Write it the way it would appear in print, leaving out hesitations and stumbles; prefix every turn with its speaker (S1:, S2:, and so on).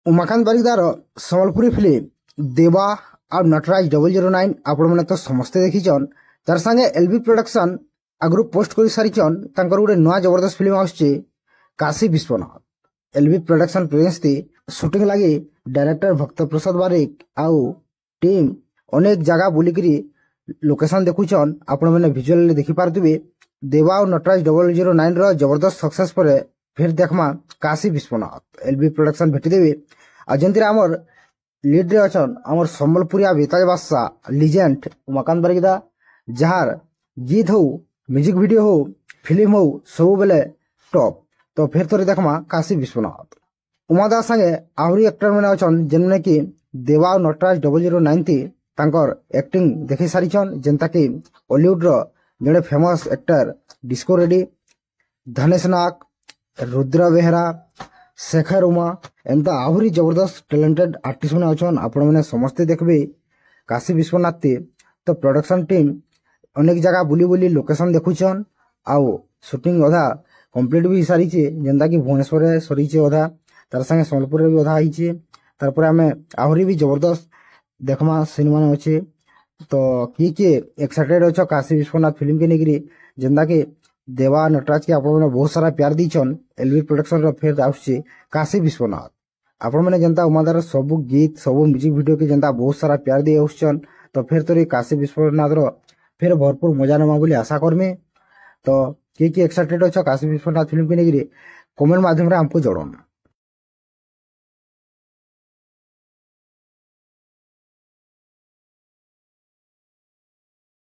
S1: Umakant बारिकदार Sambalpuri film देवा और नटराज 009 आपण मैंने तो समस्ते देखीचन। तार संगे एलबी प्रोडक्शन आगु पोस्ट कर सारीचन गोटे नुआ जबरदस्त फिल्म आसुचे Kashi Vishwanath. LB production presents थी शूटिंग लगी डायरेक्टर भक्त प्रसाद बारिक आउ टीम अनेक जगह बुलिकी लोकेशन देखुचन। आपण मैंने विजुअल देखी पारे देवा और नटराज 009 रो जबरदस्त सक्सेस पर फिर देखमा काशी विश्वनाथ। एलबी प्रोडक्शन भेटिदेवी आजंती आमर लीड रे अछन आमर सम्बलपुरिया बेताज बादशाह लिजेंड उमाकांत बारिकदा, जार गीत हो म्यूजिक वीडियो हो फिल्म हो सब बेले टॉप। तो फिर थोड़ी देखमा काशी विश्वनाथ। उमादा संगे आहरी एक्टर मैंने अछन जेनने की देवा और नटराज 009 थी तांकर एक्टिंग देखि सारीछन। जेनता की हॉलीवुड रो जड़े फेमस एक्टर डिस्को रेड्डी, धनेश नाग, रुद्र बेहरा, शेखर उमा एमता आहरी जबरदस्त टैलेंटेड आर्टिस्ट मैंने अछन। आपण मैंने समस्ते देखबे काशी विश्वनाथ थी। तो प्रोडक्शन टीम अनेक जगह बुली बुली लोकेशन देखुचन आउ शूटिंग अधा कंप्लीट भी सारी जेनता कि भुवनेश्वर सरी अधा तार संगे सम्बलपुर भी अधा होइए। तारपर आम आहरी भी जबरदस्त देखमा सीन मान अच्छे। तो किए एक्साइटेड अच्छ काशी विश्वनाथ फिल्म के लेकिन जेनता कि देवा नटराज के आपने बहुत सारा प्यार दीछन। एलबी प्रोडक्शन फिर आसुचे काशी विश्वनाथ। आपण मैंने जनता उमादार सब गीत सब म्यूजिक वीडियो के जनता बहुत सारा प्यार दी आसन। तो फिर तो काशी विश्वनाथ फिर भरपूर मजा नमा बोली आशा करमे। तो किए एक्साइटेड अच्छ काशी विश्वनाथ फिल्म के लेकिन कमेंट माध्यम हमको जड़न।